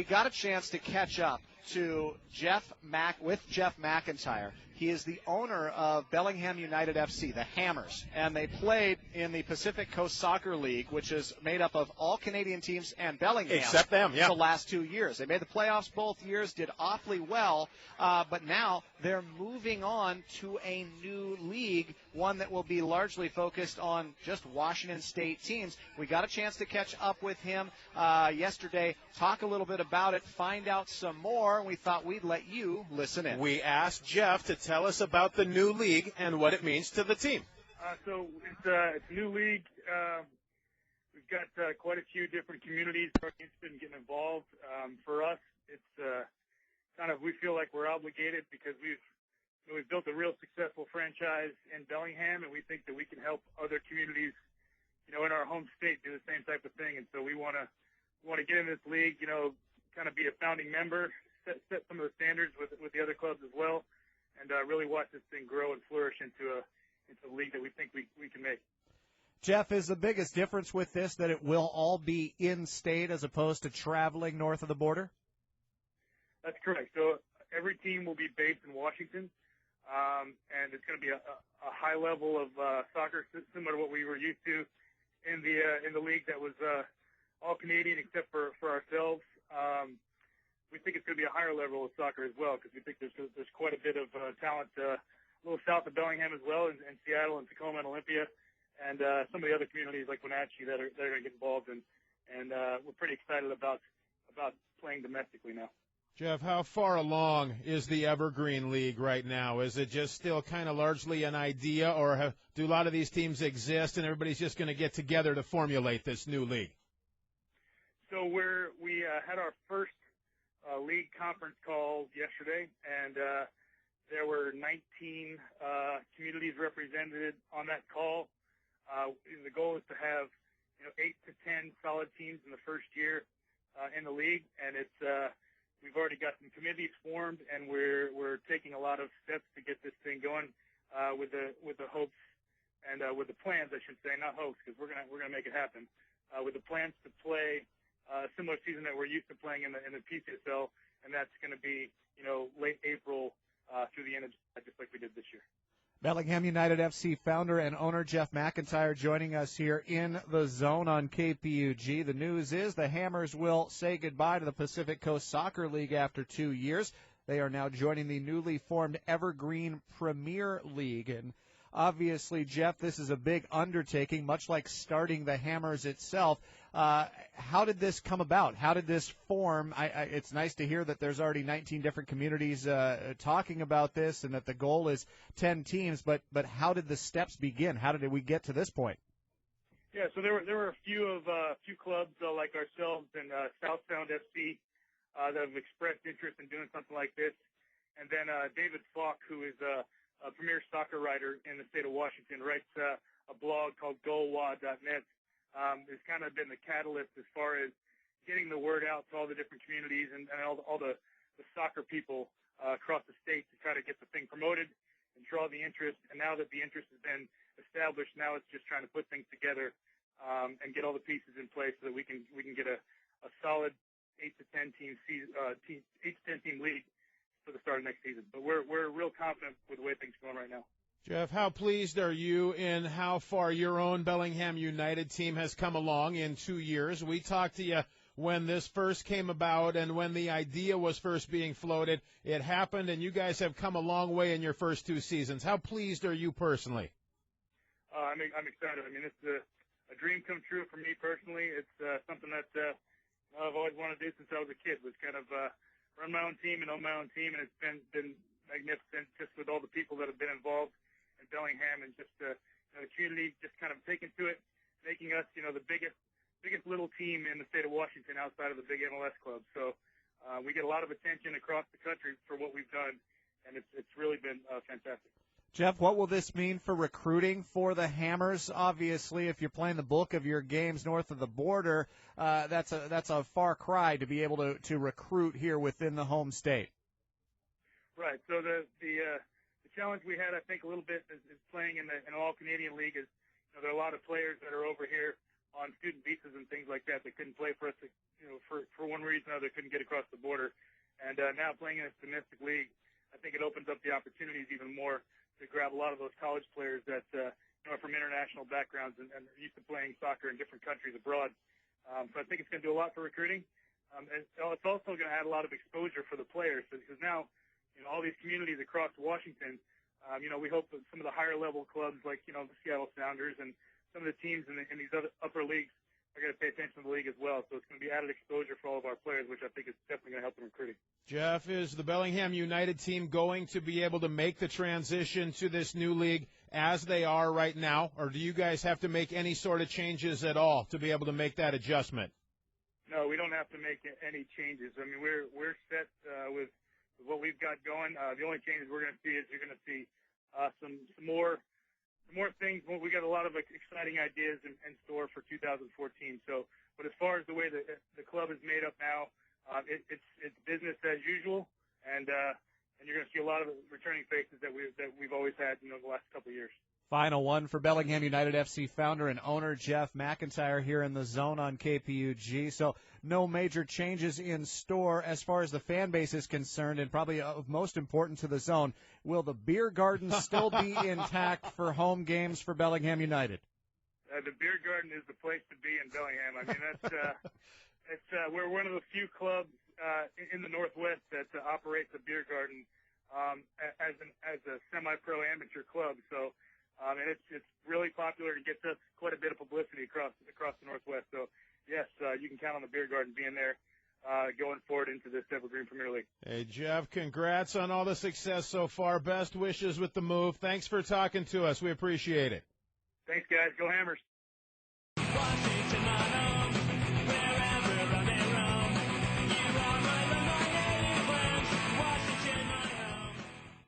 we got a chance to catch up to Jeff McIntyre. He is the owner of Bellingham United FC, the Hammers, and they played in the Pacific Coast Soccer League, which is made up of all Canadian teams and Bellingham. Except them, yeah. The last 2 years. They made the playoffs both years, did awfully well, but now they're moving on to a new league, one that will be largely focused on just Washington State teams. We got a chance to catch up with him yesterday, talk a little bit about it, find out some more, and we thought we'd let you listen in. We asked Jeff to tell us about the new league and what it means to the team. So it's a new league. We've got quite a few different communities that are interested in getting involved. For us, it's we feel like we're obligated because we've built a real successful franchise in Bellingham, and we think that we can help other communities, in our home state do the same type of thing. And so we want to get in this league, kind of be a founding member, set some of the standards with the other clubs as well, and really watch this thing grow and flourish into a league that we think we can make. Jeff, is the biggest difference with this that it will all be in-state as opposed to traveling north of the border? That's correct. So every team will be based in Washington, and it's going to be a high level of soccer, similar to what we were used to in the league that was all Canadian except for ourselves. We think it's going to be a higher level of soccer as well because we think there's quite a bit of talent a little south of Bellingham as well, in Seattle and Tacoma and Olympia, and some of the other communities like Wenatchee that are going to get involved in. And we're pretty excited about playing domestically now. Jeff, how far along is the Evergreen League right now? Is it just still kind of largely an idea, or do a lot of these teams exist and everybody's just going to get together to formulate this new league? So we had our first league conference call yesterday, and there were 19 communities represented on that call. The goal is to have 8 to 10 solid teams in the first year in the league, and it's we've already got some committees formed, and we're taking a lot of steps to get this thing going with the hopes and with the plans, I should say, not hopes, because we're gonna make it happen. With the plans to play a similar season that we're used to playing in the PCSL, and that's going to be late April through the end of July, just like we did this year. Bellingham United FC founder and owner Jeff McIntyre joining us here in the Zone on KPUG. The news is the Hammers will say goodbye to the Pacific Coast Soccer League after 2 years. They are now joining the newly formed Evergreen Premier League. And obviously, Jeff, this is a big undertaking, much like starting the Hammers itself. How did this come about? How did this form? It's nice to hear that there's already 19 different communities talking about this and that the goal is 10 teams, but how did the steps begin? How did we get to this point? Yeah, so there were a few clubs like ourselves and Southbound FC that have expressed interest in doing something like this. And then David Falk, who is a premier soccer writer in the state of Washington, writes a blog called GoWA.net. Has kind of been the catalyst as far as getting the word out to all the different communities and all the soccer people across the state to try to get the thing promoted and draw the interest. And now that the interest has been established, now it's just trying to put things together and get all the pieces in place so that we can get a solid 8 to 10 team league for the start of next season. But we're real confident with the way things are going right now. Jeff, how pleased are you in how far your own Bellingham United team has come along in 2 years? We talked to you when this first came about and when the idea was first being floated. It happened, and you guys have come a long way in your first 2 seasons. How pleased are you personally? I'm excited. I mean, it's a dream come true for me personally. It's something that I've always wanted to do since I was a kid, was kind of run my own team and own my own team, and it's been magnificent just with all the people that have been involved in Bellingham and just the community just kind of taking to it, making us, the biggest little team in the state of Washington outside of the big MLS clubs. So we get a lot of attention across the country for what we've done, and it's really been fantastic. Jeff, what will this mean for recruiting for the Hammers? Obviously, if you're playing the bulk of your games north of the border, that's a far cry to be able to recruit here within the home state. Right. So the challenge we had, I think, a little bit is playing in an all-Canadian league. Is there are a lot of players that are over here on student visas and things like that couldn't play for us, for one reason or another, couldn't get across the border. And now playing in a domestic league, I think it opens up the opportunities even more to grab a lot of those college players that are from international backgrounds and are used to playing soccer in different countries abroad. So I think it's going to do a lot for recruiting. And it's also going to add a lot of exposure for the players because now, all these communities across Washington, we hope that some of the higher level clubs like, the Seattle Sounders and some of the teams in these other upper leagues are going to pay attention to the league as well. So it's going to be added exposure for all of our players, which I think is definitely going to help in recruiting. Jeff, is the Bellingham United team going to be able to make the transition to this new league as they are right now, or do you guys have to make any sort of changes at all to be able to make that adjustment? No, we don't have to make any changes. I mean, we're set with what we've got going. The only changes we're going to see is you're going to see some more things. Well, we got a lot of exciting ideas in store for 2014. So, but as far as the way the club is made up now, it's business as usual, and you're going to see a lot of returning faces that we've always had, the last couple of years. Final one for Bellingham United FC founder and owner Jeff McIntyre here in the zone on KPUG. So no major changes in store as far as the fan base is concerned, and probably of most important to the zone, will the beer garden still be intact for home games for Bellingham United? The beer garden is the place to be in Bellingham. I mean, we're one of the few clubs in the Northwest that operates a beer garden as a semi-pro amateur club. So. And it's really popular and gets us quite a bit of publicity across the Northwest. So, yes, you can count on the beer garden being there going forward into this Evergreen Premier League. Hey, Jeff, congrats on all the success so far. Best wishes with the move. Thanks for talking to us. We appreciate it. Thanks, guys. Go Hammers.